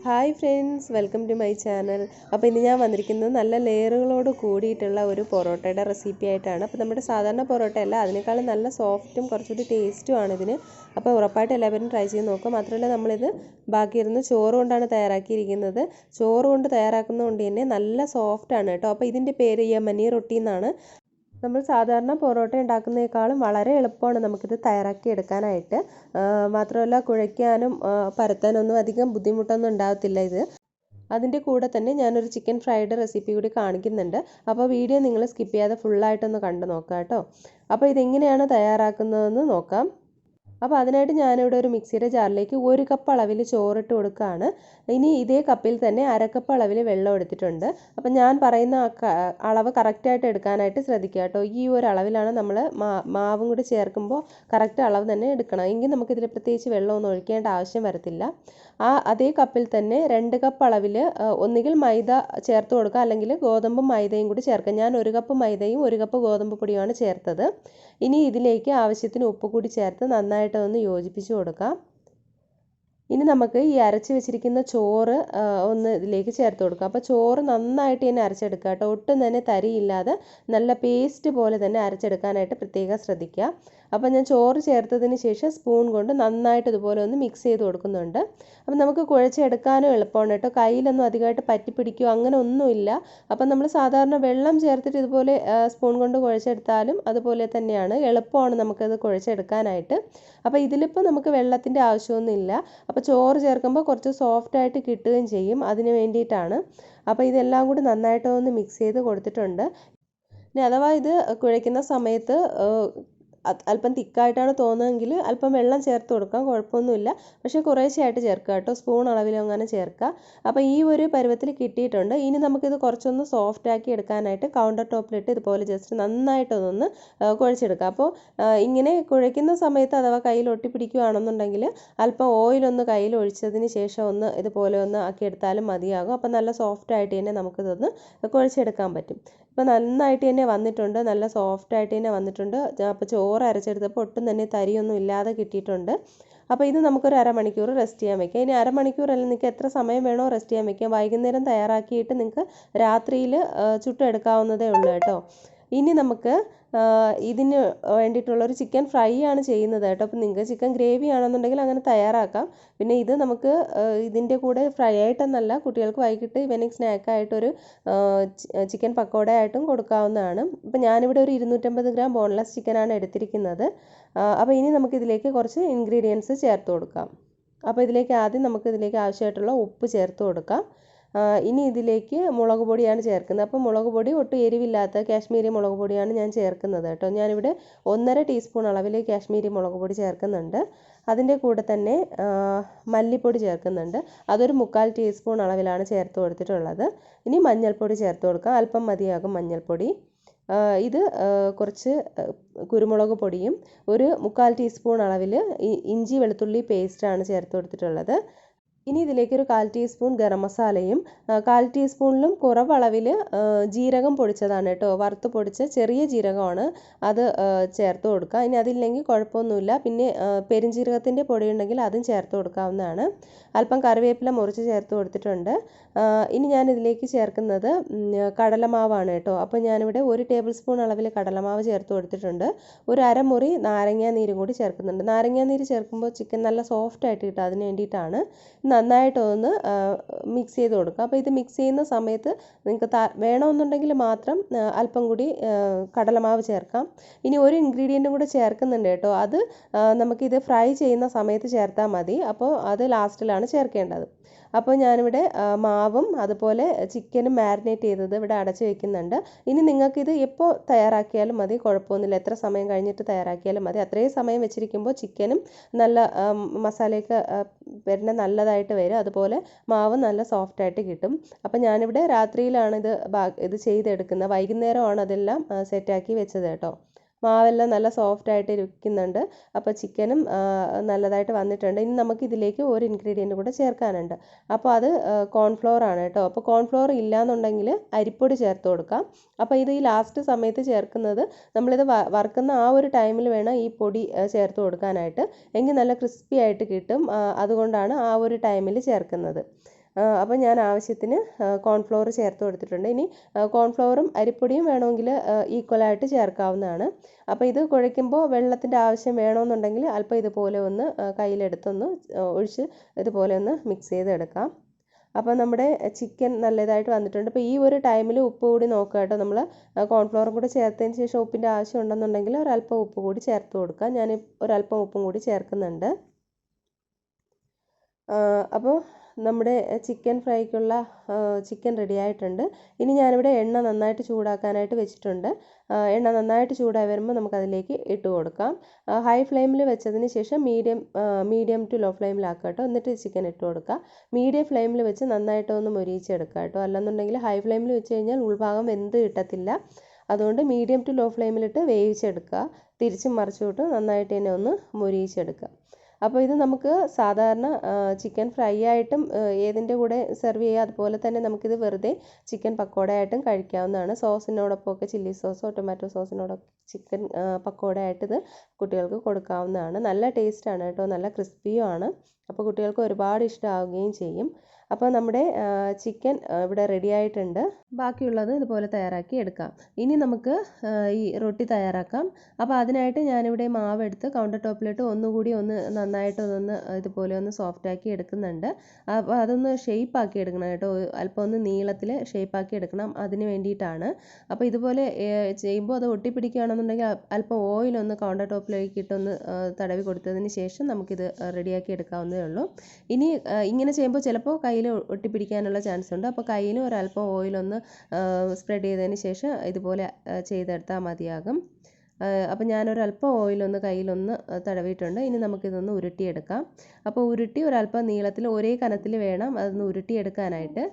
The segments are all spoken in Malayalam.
Hi friends, welcome to my channel. അപ്പോൾ ഇന്ന് ഞാൻ വന്നിരിക്കുന്നത് നല്ല ലെയറുകളോട് കൂടിയിട്ടുള്ള ഒരു പൊറോട്ടയുടെ റെസിപ്പി ആയിട്ടാണ്. അപ്പോൾ നമ്മുടെ സാധാരണ പൊറോട്ടയല്ല, അതിനേക്കാളും നല്ല സോഫ്റ്റും കുറച്ചുകൂടി ടേസ്റ്റുമാണ് ഇതിന്. അപ്പോൾ ഉറപ്പായിട്ട് എല്ലാവരും ട്രൈ ചെയ്ത് നോക്കുക. മാത്രമല്ല നമ്മളിത് ബാക്കിയിരുന്ന് ചോറ് കൊണ്ടാണ് തയ്യാറാക്കിയിരിക്കുന്നത്. ചോറ് കൊണ്ട് തയ്യാറാക്കുന്നതുകൊണ്ട് തന്നെ നല്ല സോഫ്റ്റാണ് കേട്ടോ. അപ്പോൾ ഇതിൻ്റെ പേര് യമനി റൊട്ടി എന്നാണ്. നമ്മൾ സാധാരണ പൊറോട്ട ഉണ്ടാക്കുന്നതിനേക്കാളും വളരെ എളുപ്പമാണ് നമുക്കിത് തയ്യാറാക്കി എടുക്കാനായിട്ട്. മാത്രമല്ല കുഴയ്ക്കാനും പരത്താനൊന്നും അധികം ബുദ്ധിമുട്ടൊന്നും ഉണ്ടാകത്തില്ല ഇത്. അതിൻ്റെ കൂടെ തന്നെ ഞാനൊരു ചിക്കൻ ഫ്രൈഡ് റെസിപ്പി കൂടി കാണിക്കുന്നുണ്ട്. അപ്പോൾ വീഡിയോ നിങ്ങൾ സ്കിപ്പ് ചെയ്യാതെ ഫുള്ളായിട്ടൊന്ന് കണ്ടു നോക്കാം കേട്ടോ. അപ്പോൾ ഇതെങ്ങനെയാണ് തയ്യാറാക്കുന്നതെന്ന് നോക്കാം. അപ്പോൾ അതിനായിട്ട് ഞാനിവിടെ ഒരു മിക്സിയുടെ ജാറിലേക്ക് 1 കപ്പ് അളവിൽ ചോറിട്ട് കൊടുക്കുകയാണ്. ഇനി ഇതേ കപ്പിൽ തന്നെ 1/2 കപ്പ് അളവിൽ വെള്ളം എടുത്തിട്ടുണ്ട്. അപ്പം ഞാൻ പറയുന്ന അളവ് കറക്റ്റായിട്ട് എടുക്കാനായിട്ട് ശ്രദ്ധിക്കുക കേട്ടോ. ഈ ഒരു അളവിലാണ് നമ്മൾ മാവും കൂടി ചേർക്കുമ്പോൾ കറക്റ്റ് അളവ് തന്നെ എടുക്കണം. എങ്കിൽ നമുക്കിതിൽ പ്രത്യേകിച്ച് വെള്ളമൊന്നും ഒഴിക്കേണ്ട ആവശ്യം വരത്തില്ല. അതേ കപ്പിൽ തന്നെ 2 കപ്പ് അളവിൽ ഒന്നുകിൽ മൈദ ചേർത്ത് കൊടുക്കുക, അല്ലെങ്കിൽ ഗോതമ്പും മൈദയും കൂടി ചേർക്കുക. ഞാൻ 1 കപ്പ് മൈദയും 1 കപ്പ് ഗോതമ്പ് പൊടിയുമാണ് ചേർത്തത്. ഇനി ഇതിലേക്ക് ആവശ്യത്തിന് ഉപ്പ് കൂടി ചേർത്ത് നന്നായിട്ട് ഒന്ന് യോജിപ്പിച്ച് കൊടുക്കാം. ഇനി നമുക്ക് ഈ അരച്ച് വെച്ചിരിക്കുന്ന ചോറ് ഒന്ന് ഇതിലേക്ക് ചേർത്ത് കൊടുക്കാം. അപ്പോൾ ചോറ് നന്നായിട്ട് തന്നെ അരച്ചെടുക്കുക കേട്ടോ. ഒട്ടും തന്നെ തരിയില്ലാതെ നല്ല പേസ്റ്റ് പോലെ തന്നെ അരച്ചെടുക്കാനായിട്ട് പ്രത്യേകം ശ്രദ്ധിക്കുക. അപ്പോൾ ഞാൻ ചോറ് ചേർത്തതിന് ശേഷം സ്പൂൺ കൊണ്ട് നന്നായിട്ട് ഇതുപോലെ ഒന്ന് മിക്സ് ചെയ്ത് കൊടുക്കുന്നുണ്ട്. അപ്പം നമുക്ക് കുഴച്ചെടുക്കാനും എളുപ്പമാണ് കേട്ടോ. കയ്യിലൊന്നും അധികമായിട്ട് പറ്റിപ്പിടിക്കുകയോ അങ്ങനെ ഒന്നുമില്ല. അപ്പം നമ്മൾ സാധാരണ വെള്ളം ചേർത്തിട്ട് ഇതുപോലെ സ്പൂൺ കൊണ്ട് കുഴച്ചെടുത്താലും അതുപോലെ തന്നെയാണ്, എളുപ്പമാണ് നമുക്കത് കുഴച്ചെടുക്കാനായിട്ട്. അപ്പോൾ ഇതിലിപ്പോൾ നമുക്ക് വെള്ളത്തിൻ്റെ ആവശ്യമൊന്നുമില്ല. അപ്പോൾ ചോറ് ചേർക്കുമ്പോൾ കുറച്ച് സോഫ്റ്റായിട്ട് കിട്ടുകയും ചെയ്യും, അതിന് വേണ്ടിയിട്ടാണ്. അപ്പോൾ ഇതെല്ലാം കൂടി നന്നായിട്ട് ഒന്ന് മിക്സ് ചെയ്ത് കൊടുത്തിട്ടുണ്ട്. ഇനി അഥവാ ഇത് കുഴയ്ക്കുന്ന സമയത്ത് അല്പം തിക്കായിട്ടാണ് തോന്നുന്നതെങ്കിൽ അല്പം വെള്ളം ചേർത്ത് കൊടുക്കാം, കുഴപ്പമൊന്നുമില്ല. പക്ഷേ കുറേശ്ശെയായിട്ട് ചേർക്കുക കേട്ടോ, സ്പൂൺ അളവിൽ അങ്ങനെ ചേർക്കുക. അപ്പോൾ ഈ ഒരു പരുവത്തിൽ കിട്ടിയിട്ടുണ്ട്. ഇനി നമുക്കിത് കുറച്ചൊന്ന് സോഫ്റ്റാക്കി എടുക്കാനായിട്ട് കൗണ്ടർ ടോപ്പിലിട്ട് ഇതുപോലെ ജസ്റ്റ് നന്നായിട്ടൊന്ന് കുഴച്ചെടുക്കുക. അപ്പോൾ ഇങ്ങനെ കുഴയ്ക്കുന്ന സമയത്ത് അഥവാ കയ്യിൽ ഒട്ടിപ്പിടിക്കുകയാണെന്നുണ്ടെങ്കിൽ അല്പം ഓയിലൊന്ന് കയ്യിൽ ഒഴിച്ചതിന് ശേഷം ഒന്ന് ഇതുപോലെ ഒന്ന് ആക്കിയെടുത്താലും മതിയാകും. അപ്പോൾ നല്ല സോഫ്റ്റായിട്ട് തന്നെ നമുക്കിതൊന്ന് കുഴച്ചെടുക്കാൻ പറ്റും. ഇപ്പോൾ നന്നായിട്ട് തന്നെ വന്നിട്ടുണ്ട്, നല്ല സോഫ്റ്റായിട്ട് തന്നെ വന്നിട്ടുണ്ട്. അപ്പോൾ ചോറ് അരച്ചെടുത്തപ്പോൾ ഒട്ടും തന്നെ തരിയൊന്നും ഇല്ലാതെ കിട്ടിയിട്ടുണ്ട്. അപ്പോൾ ഇത് നമുക്കൊരു അരമണിക്കൂർ റെസ്റ്റ് ചെയ്യാൻ വെക്കാം. ഇനി അരമണിക്കൂറല്ല, നിങ്ങൾക്ക് എത്ര സമയം വേണോ റെസ്റ്റ് ചെയ്യാൻ വെക്കാം. വൈകുന്നേരം തയ്യാറാക്കിയിട്ട് നിങ്ങൾക്ക് രാത്രിയിൽ ചുട്ടെടുക്കാവുന്നതേ ഉള്ളൂ കേട്ടോ. ഇനി നമുക്ക് ഇതിന് വേണ്ടിയിട്ടുള്ളൊരു ചിക്കൻ ഫ്രൈ ആണ് ചെയ്യുന്നത് കേട്ടോ. അപ്പോൾ നിങ്ങൾക്ക് ചിക്കൻ ഗ്രേവി ആണെന്നുണ്ടെങ്കിൽ അങ്ങനെ തയ്യാറാക്കാം. പിന്നെ ഇത് നമുക്ക് ഇതിൻ്റെ കൂടെ ഫ്രൈ ആയിട്ടെന്നല്ല, കുട്ടികൾക്ക് വൈകിട്ട് ഈവനിങ് സ്നാക്കായിട്ടൊരു ചിക്കൻ പക്കോട ആയിട്ടും കൊടുക്കാവുന്നതാണ്. അപ്പോൾ ഞാനിവിടെ ഒരു 250 ഗ്രാം ബോൺലെസ് ചിക്കനാണ് എടുത്തിരിക്കുന്നത്. അപ്പോൾ ഇനി നമുക്കിതിലേക്ക് കുറച്ച് ഇൻഗ്രീഡിയൻസ് ചേർത്ത് കൊടുക്കാം. അപ്പോൾ ഇതിലേക്ക് ആദ്യം നമുക്കിതിലേക്ക് ആവശ്യമായിട്ടുള്ള ഉപ്പ് ചേർത്ത് കൊടുക്കാം. ഇനി ഇതിലേക്ക് മുളക് പൊടിയാണ് ചേർക്കുന്നത്. അപ്പോൾ മുളക് പൊടി ഒട്ടും എരിവില്ലാത്ത കാശ്മീരി മുളക് പൊടിയാണ് ഞാൻ ചേർക്കുന്നത് കേട്ടോ. ഞാനിവിടെ 1.5 ടീസ്പൂൺ അളവിൽ കാശ്മീരി മുളക് പൊടി ചേർക്കുന്നുണ്ട്. അതിൻ്റെ കൂടെ തന്നെ മല്ലിപ്പൊടി ചേർക്കുന്നുണ്ട്. അതൊരു 1/4 ടീസ്പൂൺ അളവിലാണ് ചേർത്ത് കൊടുത്തിട്ടുള്ളത്. ഇനി മഞ്ഞൾപ്പൊടി ചേർത്ത് കൊടുക്കാം, അല്പം മതിയാകും മഞ്ഞൾപ്പൊടി. ഇത് കുറച്ച് കുരുമുളക് പൊടിയും ഒരു 1/4 ടീസ്പൂൺ അളവിൽ ഇഞ്ചി വെളുത്തുള്ളി പേസ്റ്റാണ് ചേർത്ത് കൊടുത്തിട്ടുള്ളത്. ഇനി ഇതിലേക്ക് ഒരു 1/4 ടീസ്പൂൺ ഗരം മസാലയും 1/4 ടീസ്പൂണിലും കുറവളവിൽ ജീരകം പൊടിച്ചതാണ് കേട്ടോ, വറുത്ത് പൊടിച്ച ചെറിയ ജീരകമാണ്, അത് ചേർത്ത് കൊടുക്കുക. ഇനി അതില്ലെങ്കിൽ കുഴപ്പമൊന്നുമില്ല. പിന്നെ പെരുംജീരകത്തിൻ്റെ പൊടി ഉണ്ടെങ്കിൽ അതും ചേർത്ത് കൊടുക്കാവുന്നതാണ്. അല്പം കറിവേപ്പില മുറിച്ച് ചേർത്ത് കൊടുത്തിട്ടുണ്ട്. ഇനി ഞാൻ ഇതിലേക്ക് ചേർക്കുന്നത് കടലമാവാണ് കേട്ടോ. അപ്പോൾ ഞാനിവിടെ 1 ടേബിൾ സ്പൂൺ അളവിൽ കടലമാവ് ചേർത്ത് കൊടുത്തിട്ടുണ്ട്. ഒരു അരമുറി നാരങ്ങാ നീരും കൂടി ചേർക്കുന്നുണ്ട്. നാരങ്ങാ നീര് ചേർക്കുമ്പോൾ ചിക്കൻ നല്ല സോഫ്റ്റായിട്ട് കിട്ടും, അതിന് വേണ്ടിയിട്ടാണ്. നന്നായിട്ടൊന്ന് മിക്സ് ചെയ്ത് കൊടുക്കുക. അപ്പോൾ ഇത് മിക്സ് ചെയ്യുന്ന സമയത്ത് നിങ്ങൾക്ക് വേണമെന്നുണ്ടെങ്കിൽ മാത്രം അല്പം കൂടി കടലമാവ് ചേർക്കാം. ഇനി ഒരു ഇൻഗ്രീഡിയൻറ്റും കൂടെ ചേർക്കുന്നുണ്ട് കേട്ടോ, അത് നമുക്കിത് ഫ്രൈ ചെയ്യുന്ന സമയത്ത് ചേർത്താൽ മതി. അപ്പോൾ അത് ലാസ്റ്റിലാണ് ചേർക്കേണ്ടത്. അപ്പോൾ ഞാനിവിടെ മാവും അതുപോലെ ചിക്കനും മാരിനേറ്റ് ചെയ്തത് ഇവിടെ അടച്ച് വെക്കുന്നുണ്ട്. ഇനി നിങ്ങൾക്കിത് എപ്പോൾ തയ്യാറാക്കിയാലും മതി, കുഴപ്പമൊന്നുമില്ല. എത്ര സമയം കഴിഞ്ഞിട്ട് തയ്യാറാക്കിയാലും മതി. അത്രയും സമയം വെച്ചിരിക്കുമ്പോൾ ചിക്കനും നല്ല മസാലയൊക്കെ വരുന്ന നല്ലതായിട്ട് വരും, അതുപോലെ മാവ് നല്ല സോഫ്റ്റായിട്ട് കിട്ടും. അപ്പോൾ ഞാനിവിടെ രാത്രിയിലാണ് ഇത് ചെയ്തെടുക്കുന്നത്. വൈകുന്നേരമാണ് അതെല്ലാം സെറ്റാക്കി വെച്ചത് കേട്ടോ. മാവെല്ലാം നല്ല സോഫ്റ്റായിട്ട് ഇരിക്കുന്നുണ്ട്. അപ്പോൾ ചിക്കനും നല്ലതായിട്ട് വന്നിട്ടുണ്ട്. ഇനി നമുക്ക് ഇതിലേക്ക് ഒരു ഇൻഗ്രീഡിയൻറ്റ് കൂടെ ചേർക്കാനുണ്ട്. അപ്പോൾ അത് കോൺഫ്ലോർ ആണ് കേട്ടോ. അപ്പോൾ കോൺഫ്ലോർ ഇല്ലയെന്നുണ്ടെങ്കിൽ അരിപ്പൊടി ചേർത്ത് കൊടുക്കാം. അപ്പോൾ ഇത് ഈ ലാസ്റ്റ് സമയത്ത് ചേർക്കുന്നത്, നമ്മളിത് വറുക്കുന്ന ആ ഒരു ടൈമിൽ വേണം ഈ പൊടി ചേർത്ത് കൊടുക്കാനായിട്ട്. എങ്കിൽ നല്ല ക്രിസ്പി ആയിട്ട് കിട്ടും. അതുകൊണ്ടാണ് ആ ഒരു ടൈമിൽ ചേർക്കുന്നത്. അപ്പോൾ ഞാൻ ആവശ്യത്തിന് കോൺഫ്ലോർ ചേർത്ത് കൊടുത്തിട്ടുണ്ട്. ഇനി കോൺഫ്ലോറും അരിപ്പൊടിയും വേണമെങ്കിൽ ഈക്വലായിട്ട് ചേർക്കാവുന്നതാണ്. അപ്പോൾ ഇത് കുഴയ്ക്കുമ്പോൾ വെള്ളത്തിൻ്റെ ആവശ്യം വേണമെന്നുണ്ടെങ്കിൽ അല്പം ഇതുപോലെ ഒന്ന് കയ്യിലെടുത്തൊന്ന് ഒഴിച്ച് ഇതുപോലെ ഒന്ന് മിക്സ് ചെയ്തെടുക്കാം. അപ്പോൾ നമ്മുടെ ചിക്കൻ നല്ലതായിട്ട് വന്നിട്ടുണ്ട്. അപ്പോൾ ഈ ഒരു ടൈമിൽ ഉപ്പ് കൂടി നോക്കുക കേട്ടോ. നമ്മൾ കോൺഫ്ലോറും കൂടി ചേർത്തതിന് ശേഷം ഉപ്പിൻ്റെ ആവശ്യം ഉണ്ടെന്നുണ്ടെങ്കിൽ ഒരല്പം ഉപ്പ് കൂടി ചേർത്ത് കൊടുക്കുക. ഞാൻ ഒരല്പം ഉപ്പും കൂടി ചേർക്കുന്നുണ്ട്. അപ്പോൾ നമ്മുടെ ചിക്കൻ ഫ്രൈക്കുള്ള ചിക്കൻ റെഡി ആയിട്ടുണ്ട്. ഇനി ഞാനിവിടെ എണ്ണ നന്നായിട്ട് ചൂടാക്കാനായിട്ട് വെച്ചിട്ടുണ്ട്. എണ്ണ നന്നായിട്ട് ചൂടായി വരുമ്പോൾ നമുക്കതിലേക്ക് ഇട്ട് കൊടുക്കാം. ഹൈ ഫ്ലെയിമിൽ വെച്ചതിന് ശേഷം മീഡിയം ടു ലോ ഫ്ലെയിമിലാക്കുക കേട്ടോ. എന്നിട്ട് ചിക്കൻ ഇട്ട് കൊടുക്കുക. മീഡിയം ഫ്ലെയിമിൽ വെച്ച് നന്നായിട്ടൊന്ന് മൊരിയിച്ചെടുക്കുക കേട്ടോ. അല്ലെന്നുണ്ടെങ്കിൽ ഹൈ ഫ്ലെയിമിൽ വെച്ച് കഴിഞ്ഞാൽ ഉൾഭാഗം വെന്ത് കിട്ടത്തില്ല. അതുകൊണ്ട് മീഡിയം ടു ലോ ഫ്ലെയിമിലിട്ട് വേവിച്ചെടുക്കുക. തിരിച്ചും മറിച്ചുവിട്ട് നന്നായിട്ട് തന്നെ ഒന്ന് മൊരിയിച്ചെടുക്കുക. അപ്പോൾ ഇത് നമുക്ക് സാധാരണ ചിക്കൻ ഫ്രൈ ആയിട്ടും ഏതിൻ്റെ കൂടെ സെർവ് ചെയ്യുക. അതുപോലെ തന്നെ നമുക്കിത് വെറുതെ ചിക്കൻ പക്കോട ആയിട്ടും കഴിക്കാവുന്നതാണ്. സോസിനോടൊപ്പമൊക്കെ ചില്ലി സോസോ ടൊമാറ്റോ സോസിനോടൊപ്പം ചിക്കൻ പക്കോട ആയിട്ട് ഇത് കുട്ടികൾക്ക് കൊടുക്കാവുന്നതാണ്. നല്ല ടേസ്റ്റാണ് കേട്ടോ. നല്ല ക്രിസ്പിയും ആണ്. അപ്പോൾ കുട്ടികൾക്ക് ഒരുപാട് ഇഷ്ടമാവുകയും ചെയ്യും. അപ്പോൾ നമ്മുടെ ചിക്കൻ ഇവിടെ റെഡി ആയിട്ടുണ്ട്. ബാക്കിയുള്ളത് ഇതുപോലെ തയ്യാറാക്കി എടുക്കാം. ഇനി നമുക്ക് ഈ റൊട്ടി തയ്യാറാക്കാം. അപ്പോൾ അതിനായിട്ട് ഞാനിവിടെ മാവ് എടുത്ത് കൗണ്ടർ ടോപ്പിലിട്ട് ഒന്നുകൂടി ഒന്ന് നന്നായിട്ടൊന്ന് ഇതുപോലെ ഒന്ന് സോഫ്റ്റാക്കി എടുക്കുന്നുണ്ട്. അപ്പോൾ അതൊന്ന് ഷേപ്പാക്കി എടുക്കണം കേട്ടോ. അല്പം ഒന്ന് നീളത്തിൽ ഷേപ്പാക്കി എടുക്കണം. അതിന് വേണ്ടിയിട്ടാണ്. അപ്പോൾ ഇതുപോലെ ചെയ്യുമ്പോൾ അത് ഒട്ടിപ്പിടിക്കുകയാണെന്നുണ്ടെങ്കിൽ അല്പം ഓയിലൊന്ന് കൗണ്ടർ ടോപ്പിലേക്ക് ഇട്ടൊന്ന് തടവി കൊടുത്തതിന് ശേഷം നമുക്കിത് റെഡിയാക്കി എടുക്കാവുന്നതേ ഉള്ളൂ. ഇനി ഇങ്ങനെ ചെയ്യുമ്പോൾ ചിലപ്പോൾ കയ്യിൽ ഒട്ടിപ്പിടിക്കാനുള്ള ചാൻസ് ഉണ്ട്. അപ്പോൾ കയ്യിൽ ഒരല്പം ഓയിലൊന്ന് സ്പ്രെഡ് ചെയ്തതിന് ശേഷം ഇതുപോലെ ചെയ്തെടുത്താൽ മതിയാകും. അപ്പോൾ ഞാനൊരല്പം ഓയിലൊന്ന് കയ്യിലൊന്ന് തടവിയിട്ടുണ്ട്. ഇനി നമുക്കിതൊന്ന് ഉരുട്ടിയെടുക്കാം. അപ്പോൾ ഉരുട്ടി ഒരല്പം നീളത്തിൽ ഒരേ കനത്തിൽ വേണം അതൊന്ന് ഉരുട്ടിയെടുക്കാനായിട്ട്.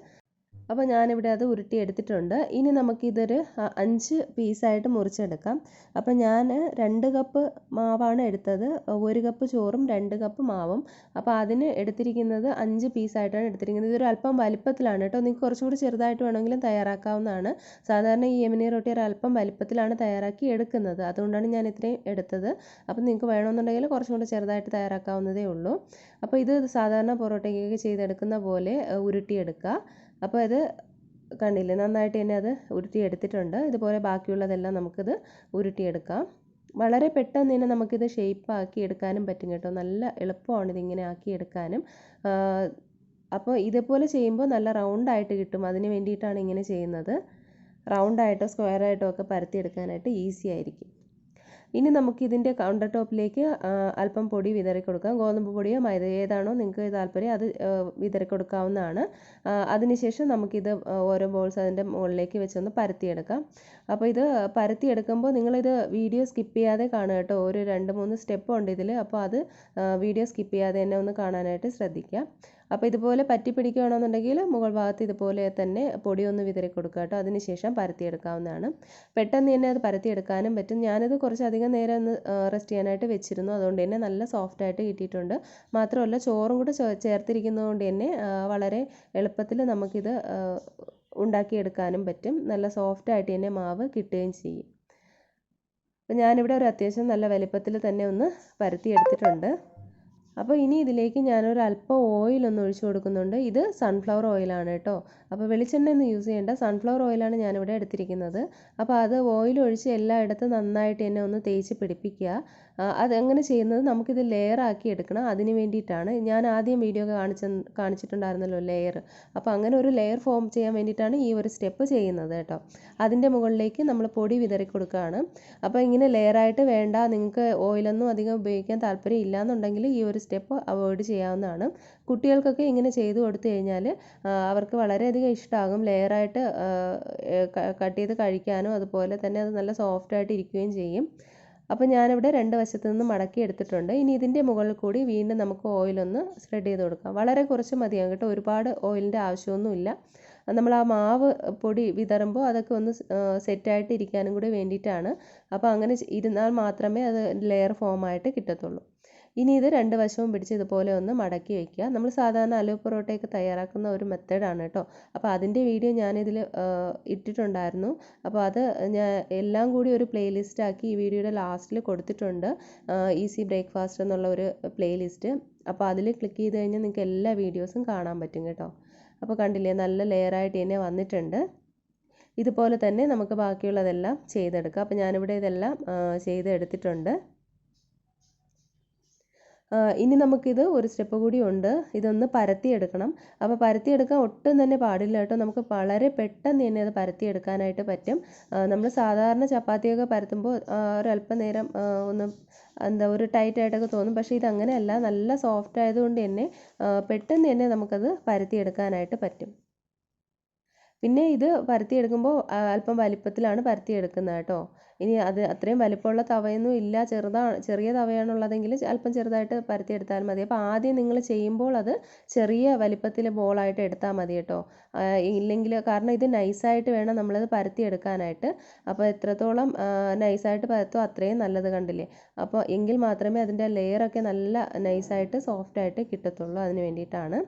അപ്പോൾ ഞാനിവിടെ അത് ഉരുട്ടിയെടുത്തിട്ടുണ്ട്. ഇനി നമുക്കിതൊരു 5 പീസായിട്ട് മുറിച്ചെടുക്കാം. അപ്പോൾ ഞാൻ 2 കപ്പ് മാവാണ് എടുത്തത്. 1 കപ്പ് ചോറും 2 കപ്പ് മാവും. അപ്പോൾ അതിന് എടുത്തിരിക്കുന്നത് 5 പീസായിട്ടാണ് എടുത്തിരിക്കുന്നത്. ഇതൊരു അല്പം വലിപ്പത്തിലാണ് കേട്ടോ. നിങ്ങൾക്ക് കുറച്ചുകൂടി ചെറുതായിട്ട് വേണമെങ്കിലും തയ്യാറാക്കാവുന്നതാണ്. സാധാരണ ഈ യെമിനി റൊട്ടി ഒരല്പം വലിപ്പത്തിലാണ് തയ്യാറാക്കി എടുക്കുന്നത്. അതുകൊണ്ടാണ് ഞാൻ ഇത്രയും എടുത്തത്. അപ്പോൾ നിങ്ങൾക്ക് വേണമെന്നുണ്ടെങ്കിൽ കുറച്ചും കൂടി ചെറുതായിട്ട് തയ്യാറാക്കാവുന്നതേ ഉള്ളൂ. അപ്പോൾ ഇത് സാധാരണ പൊറോട്ടയ്ക്കൊക്കെ ചെയ്തെടുക്കുന്ന പോലെ ഉരുട്ടിയെടുക്കുക. അപ്പോൾ ഇത് കണ്ടില്ലേ, നന്നായിട്ട് തന്നെ അത് ഉരുട്ടിയെടുത്തിട്ടുണ്ട്. ഇതുപോലെ ബാക്കിയുള്ളതെല്ലാം നമുക്കിത് ഉരുട്ടിയെടുക്കാം. വളരെ പെട്ടെന്ന് തന്നെ നമുക്കിത് ഷേപ്പാക്കി എടുക്കാനും പറ്റും കേട്ടോ. നല്ല എളുപ്പമാണ് ഇതിങ്ങനെ ആക്കിയെടുക്കാനും. അപ്പോൾ ഇതേപോലെ ചെയ്യുമ്പോൾ നല്ല റൗണ്ടായിട്ട് കിട്ടും. അതിന് വേണ്ടിയിട്ടാണ് ഇങ്ങനെ ചെയ്യുന്നത്. റൗണ്ടായിട്ടോ സ്ക്വയറായിട്ടോ ഒക്കെ പരത്തിയെടുക്കാനായിട്ട് ഈസി ആയിരിക്കും. ഇനി നമുക്കിതിൻ്റെ കൗണ്ടർ ടോപ്പിലേക്ക് അല്പം പൊടി വിതറി കൊടുക്കാം. ഗോതമ്പ് പൊടിയോ മൈദ ഏതാണോ നിങ്ങൾക്ക് താല്പര്യം അത് വിതറി കൊടുക്കാവുന്നതാണ്. അതിനുശേഷം നമുക്കിത് ഓരോ ബോൾസ് അതിൻ്റെ മുകളിലേക്ക് വെച്ചൊന്ന് പരത്തിയെടുക്കാം. അപ്പോൾ ഇത് പരത്തിയെടുക്കുമ്പോൾ നിങ്ങളിത് വീഡിയോ സ്കിപ്പ് ചെയ്യാതെ കാണുക കേട്ടോ. ഒരു 2-3 സ്റ്റെപ്പ് ഉണ്ട് ഇതിൽ. അപ്പോൾ അത് വീഡിയോ സ്കിപ്പ് ചെയ്യാതെ തന്നെ ഒന്ന് കാണാനായിട്ട് ശ്രദ്ധിക്കുക. അപ്പോൾ ഇതുപോലെ പറ്റി പിടിക്കുകയാണെന്നുണ്ടെങ്കിൽ മുകൾ ഭാഗത്ത് ഇതുപോലെ തന്നെ പൊടി ഒന്ന് വിതറി കൊടുക്കുക കേട്ടോ. അതിനുശേഷം പരത്തിയെടുക്കാവുന്നതാണ്. പെട്ടെന്ന് തന്നെ അത് പരത്തിയെടുക്കാനും പറ്റും. ഞാനത് കുറച്ചധികം നേരം ഒന്ന് റെസ്റ്റ് ചെയ്യാനായിട്ട് വെച്ചിരുന്നു. അതുകൊണ്ട് തന്നെ നല്ല സോഫ്റ്റായിട്ട് കിട്ടിയിട്ടുണ്ട്. മാത്രമല്ല ചോറും കൂടെ ചേർത്തിരിക്കുന്നത് കൊണ്ട് തന്നെ വളരെ എളുപ്പത്തിൽ നമുക്കിത് ഉണ്ടാക്കിയെടുക്കാനും പറ്റും. നല്ല സോഫ്റ്റായിട്ട് തന്നെ മാവ് കിട്ടുകയും ചെയ്യും. അപ്പോൾ ഞാനിവിടെ ഒരു അത്യാവശ്യം നല്ല വലിപ്പത്തിൽ തന്നെ ഒന്ന് പരത്തിയെടുത്തിട്ടുണ്ട്. അപ്പോൾ ഇനി ഇതിലേക്ക് ഞാനൊരു അല്പം ഓയിലൊന്ന് ഒഴിച്ചു കൊടുക്കുന്നുണ്ട്. ഇത് സൺഫ്ലവർ ഓയിലാണ് കേട്ടോ. അപ്പോൾ വെളിച്ചെണ്ണ ഒന്നും യൂസ് ചെയ്യേണ്ട, സൺഫ്ലവർ ഓയിലാണ് ഞാനിവിടെ എടുത്തിരിക്കുന്നത്. അപ്പോൾ അത് ഓയിൽ ഒഴിച്ച് എല്ലായിടത്തും നന്നായിട്ട് തന്നെ ഒന്ന് തേച്ച് പിടിപ്പിക്കുക. അതെങ്ങനെ ചെയ്യുന്നത്, നമുക്കിത് ലെയർ ആക്കി എടുക്കണം. അതിന് വേണ്ടിയിട്ടാണ് ഞാൻ ആദ്യം വീഡിയോ കാണിച്ചിട്ടുണ്ടായിരുന്നല്ലോ ലെയർ. അപ്പോൾ അങ്ങനെ ഒരു ലെയർ ഫോം ചെയ്യാൻ വേണ്ടിയിട്ടാണ് ഈ ഒരു സ്റ്റെപ്പ് ചെയ്യുന്നത് കേട്ടോ. അതിൻ്റെ മുകളിലേക്ക് നമ്മൾ പൊടി വിതറി കൊടുക്കുകയാണ്. അപ്പോൾ ഇങ്ങനെ ലെയറായിട്ട് വേണ്ട, നിങ്ങൾക്ക് ഓയിലൊന്നും അധികം ഉപയോഗിക്കാൻ താല്പര്യം ഇല്ലയെന്നുണ്ടെങ്കിൽ ഈ ഒരു സ്റ്റെപ്പ് അവോയ്ഡ് ചെയ്യാവുന്നതാണ്. കുട്ടികൾക്കൊക്കെ ഇങ്ങനെ ചെയ്തു കൊടുത്തു കഴിഞ്ഞാൽ അവർക്ക് വളരെയധികം ഇഷ്ടമാകും. ലെയറായിട്ട് കട്ട് ചെയ്ത് കഴിക്കാനും അതുപോലെ തന്നെ അത് നല്ല സോഫ്റ്റായിട്ട് ഇരിക്കുകയും ചെയ്യും. അപ്പോൾ ഞാനിവിടെ 2 വശത്തു നിന്ന് മടക്കി എടുത്തിട്ടുണ്ട്. ഇനി ഇതിൻ്റെ മുകളിൽ കൂടി വീണ്ടും നമുക്ക് ഓയിലൊന്ന് സ്പ്രെഡ് ചെയ്ത് കൊടുക്കാം. വളരെ കുറച്ച് മതിയാകും കേട്ടോ. ഒരുപാട് ഓയിലിൻ്റെ ആവശ്യമൊന്നുമില്ല. നമ്മൾ ആ മാവ് പൊടി വിതറുമ്പോൾ അതൊക്കെ ഒന്ന് സെറ്റായിട്ട് ഇരിക്കാനും കൂടി വേണ്ടിയിട്ടാണ്. അപ്പോൾ അങ്ങനെ ഇരുന്നാൽ മാത്രമേ അത് ലെയർ ഫോമായിട്ട് കിട്ടത്തുള്ളൂ. ഇനി ഇത് 2 വശവും പിടിച്ച് ഇതുപോലെ ഒന്ന് മടക്കി വയ്ക്കുക. നമ്മൾ സാധാരണ ആലു പൊറോട്ടയൊക്കെ തയ്യാറാക്കുന്ന ഒരു മെത്തേഡാണ് കേട്ടോ. അപ്പോൾ അതിൻ്റെ വീഡിയോ ഞാനിതിൽ ഇട്ടിട്ടുണ്ടായിരുന്നു. അപ്പോൾ അത് ഞാൻ എല്ലാം കൂടി ഒരു പ്ലേലിസ്റ്റ് ആക്കി ഈ വീഡിയോയുടെ ലാസ്റ്റിൽ കൊടുത്തിട്ടുണ്ട്. ഈസി ബ്രേക്ക്ഫാസ്റ്റ് എന്നുള്ള ഒരു പ്ലേലിസ്റ്റ്. അപ്പോൾ അതിൽ ക്ലിക്ക് ചെയ്ത് കഴിഞ്ഞാൽ നിങ്ങൾക്ക് എല്ലാ വീഡിയോസും കാണാൻ പറ്റും കേട്ടോ. അപ്പോൾ കണ്ടില്ലേ നല്ല ലെയറായിട്ട് തന്നെ വന്നിട്ടുണ്ട്. ഇതുപോലെ തന്നെ നമുക്ക് ബാക്കിയുള്ളതെല്ലാം ചെയ്തെടുക്കാം. അപ്പോൾ ഞാനിവിടെ ഇതെല്ലാം ചെയ്തെടുത്തിട്ടുണ്ട്. ഇനി നമുക്കിത് ഒരു സ്റ്റെപ്പ് കൂടി ഉണ്ട്. ഇതൊന്ന് പരത്തിയെടുക്കണം. അപ്പോൾ പരത്തിയെടുക്കാൻ ഒട്ടും തന്നെ പാടില്ല കേട്ടോ. നമുക്ക് വളരെ പെട്ടെന്ന് തന്നെ അത് പരത്തിയെടുക്കാനായിട്ട് പറ്റും. നമ്മൾ സാധാരണ ചപ്പാത്തിയൊക്കെ പരത്തുമ്പോൾ ഒരല്പം നേരം ഒന്ന് ഒരു ടൈറ്റായിട്ടൊക്കെ തോന്നും. പക്ഷേ ഇതങ്ങനെയല്ല, നല്ല സോഫ്റ്റ് ആയതുകൊണ്ട് തന്നെ പെട്ടെന്ന് തന്നെ നമുക്കത് പരത്തിയെടുക്കാനായിട്ട് പറ്റും. പിന്നെ ഇത് പരത്തിയെടുക്കുമ്പോൾ അല്പം വലിപ്പത്തിലാണ് പരത്തിയെടുക്കുന്നത് കേട്ടോ. ഇനി അത് അത്രയും വലിപ്പമുള്ള തവയൊന്നും ഇല്ല, ചെറിയ തവയാണുള്ളതെങ്കിൽ അല്പം ചെറുതായിട്ട് പരത്തിയെടുത്താൽ മതി. അപ്പോൾ ആദ്യം നിങ്ങൾ ചെയ്യുമ്പോൾ അത് ചെറിയ വലിപ്പത്തിൽ ബോളായിട്ട് എടുത്താൽ മതി കേട്ടോ. ഇല്ലെങ്കിൽ കാരണം ഇത് നൈസായിട്ട് വേണം നമ്മളത് പരത്തിയെടുക്കാനായിട്ട്. അപ്പോൾ എത്രത്തോളം നൈസായിട്ട് പരത്തോ അത്രയും നല്ലത്, കണ്ടില്ലേ. അപ്പോൾ എങ്കിൽ മാത്രമേ അതിൻ്റെ ലെയറൊക്കെ നല്ല നൈസായിട്ട് സോഫ്റ്റായിട്ട് കിട്ടത്തുള്ളൂ. അതിന് വേണ്ടിയിട്ടാണ്.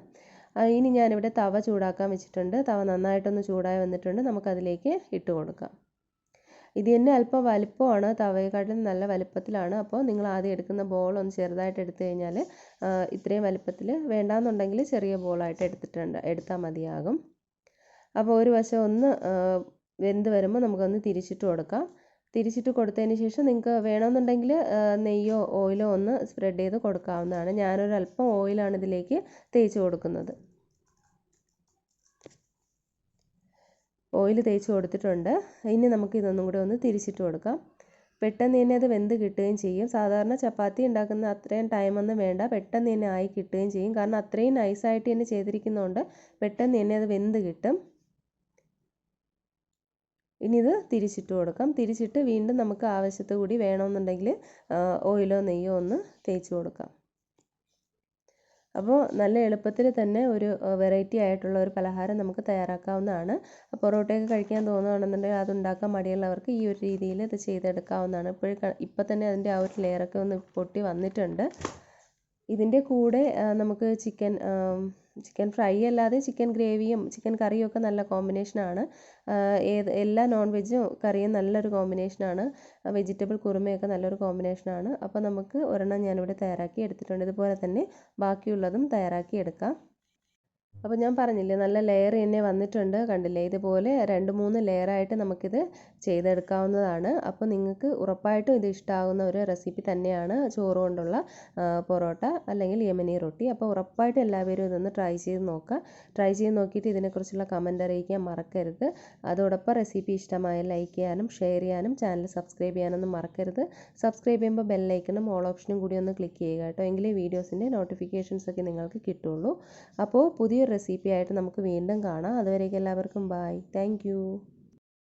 ഇനി ഞാനിവിടെ തവ ചൂടാക്കാൻ വെച്ചിട്ടുണ്ട്. തവ നന്നായിട്ടൊന്ന് ചൂടായി വന്നിട്ടുണ്ട്. നമുക്കതിലേക്ക് ഇട്ട് കൊടുക്കാം. ഇത് തന്നെ അല്പം വലിപ്പമാണ്, തവയെക്കാട്ടിലും നല്ല വലിപ്പത്തിലാണ്. അപ്പോൾ നിങ്ങൾ ആദ്യം എടുക്കുന്ന ബോൾ ഒന്ന് ചെറുതായിട്ട് എടുത്തു കഴിഞ്ഞാൽ ഇത്രയും വലിപ്പത്തിൽ വേണ്ടാന്നുണ്ടെങ്കിൽ ചെറിയ ബോളായിട്ട് എടുത്താൽ മതിയാകും. അപ്പോൾ ഒരു വശം ഒന്ന് വെന്ത് വരുമ്പോൾ നമുക്കൊന്ന് തിരിച്ചിട്ട് കൊടുക്കാം. തിരിച്ചിട്ട് കൊടുത്തതിന് ശേഷം നിങ്ങൾക്ക് വേണമെന്നുണ്ടെങ്കിൽ നെയ്യോ ഓയിലോ ഒന്ന് സ്പ്രെഡ് ചെയ്ത് കൊടുക്കാവുന്നതാണ്. ഞാനൊരു അല്പം ഓയിലാണ് ഇതിലേക്ക് തേച്ച് കൊടുക്കുന്നത്. ഓയിൽ തേച്ച് കൊടുത്തിട്ടുണ്ട്. ഇനി നമുക്ക് ഇതൊന്നും കൂടെ ഒന്ന് തിരിച്ചിട്ട് കൊടുക്കാം. പെട്ടെന്ന് തന്നെ അത് വെന്ത് കിട്ടുകയും ചെയ്യും. സാധാരണ ചപ്പാത്തി ഉണ്ടാക്കുന്ന അത്രയും ടൈമൊന്നും വേണ്ട, പെട്ടെന്ന് തന്നെ ആയി കിട്ടുകയും ചെയ്യും. കാരണം അത്രയും നൈസായിട്ട് തന്നെ ചെയ്തിരിക്കുന്നതുകൊണ്ട് പെട്ടെന്ന് തന്നെ അത് വെന്ത് കിട്ടും. ഇനി ഇത് തിരിച്ചിട്ട് കൊടുക്കാം. തിരിച്ചിട്ട് വീണ്ടും നമുക്ക് ആവശ്യത്തിന് കൂടി വേണമെന്നുണ്ടെങ്കിൽ ഓയിലോ നെയ്യോ ഒന്ന് തേച്ച് കൊടുക്കാം. അപ്പോൾ നല്ല എളുപ്പത്തിൽ തന്നെ ഒരു വെറൈറ്റി ആയിട്ടുള്ള ഒരു പലഹാരം നമുക്ക് തയ്യാറാക്കാവുന്നതാണ്. പൊറോട്ടയൊക്കെ കഴിക്കാൻ തോന്നുകയാണെന്നുണ്ടെങ്കിൽ അതുണ്ടാക്കാൻ മടിയുള്ളവർക്ക് ഈ ഒരു രീതിയിൽ ഇത് ചെയ്തെടുക്കാവുന്നതാണ്. ഇപ്പോൾ തന്നെ അതിൻ്റെ ആ ഒരു ലെയറൊക്കെ ഒന്ന് പൊട്ടി വന്നിട്ടുണ്ട്. ഇതിൻ്റെ കൂടെ നമുക്ക് ചിക്കൻ ഫ്രൈ അല്ലാതെ ചിക്കൻ ഗ്രേവിയും ചിക്കൻ കറിയും ഒക്കെ നല്ല കോമ്പിനേഷനാണ്. എല്ലാ നോൺ വെജും കറിയും നല്ലൊരു കോമ്പിനേഷനാണ്. വെജിറ്റബിൾ കുറുമയൊക്കെ നല്ലൊരു കോമ്പിനേഷനാണ്. അപ്പോൾ നമുക്ക് ഒരെണ്ണം ഞാനിവിടെ തയ്യാറാക്കി എടുത്തിട്ടുണ്ട്. ഇതുപോലെ തന്നെ ബാക്കിയുള്ളതും തയ്യാറാക്കി എടുക്കാം. അപ്പോൾ ഞാൻ പറഞ്ഞില്ലേ നല്ല ലെയർ തന്നെ വന്നിട്ടുണ്ട്, കണ്ടില്ലേ. ഇതുപോലെ 2-3 ലെയറായിട്ട് നമുക്കിത് ചെയ്തെടുക്കാവുന്നതാണ്. അപ്പോൾ നിങ്ങൾക്ക് ഉറപ്പായിട്ടും ഇത് ഇഷ്ടമാകുന്ന ഒരു റെസിപ്പി തന്നെയാണ് ചോറ് കൊണ്ടുള്ള പൊറോട്ട അല്ലെങ്കിൽ യമനി റൊട്ടി. അപ്പോൾ ഉറപ്പായിട്ടും എല്ലാവരും ഇതൊന്ന് ട്രൈ ചെയ്ത് നോക്കുക. ട്രൈ ചെയ്ത് നോക്കിയിട്ട് ഇതിനെക്കുറിച്ചുള്ള കമൻറ്റ് അറിയിക്കാൻ മറക്കരുത്. അതോടൊപ്പം റെസിപ്പി ഇഷ്ടമായ ലൈക്ക് ചെയ്യാനും ഷെയർ ചെയ്യാനും ചാനൽ സബ്സ്ക്രൈബ് ചെയ്യാനൊന്നും മറക്കരുത്. സബ്സ്ക്രൈബ് ചെയ്യുമ്പോൾ ബെല്ലൈക്കണും ഓൾ ഓപ്ഷനും കൂടി ഒന്ന് ക്ലിക്ക് ചെയ്യുക കേട്ടോ. എങ്കിലേ വീഡിയോസിൻ്റെ നോട്ടിഫിക്കേഷൻസ് ഒക്കെ നിങ്ങൾക്ക് കിട്ടുള്ളൂ. അപ്പോൾ പുതിയൊരു റെസിപ്പി ആയിട്ട് നമുക്ക് വീണ്ടും കാണാം. അതുവരേക്കും എല്ലാവർക്കും ബൈ. Thank you.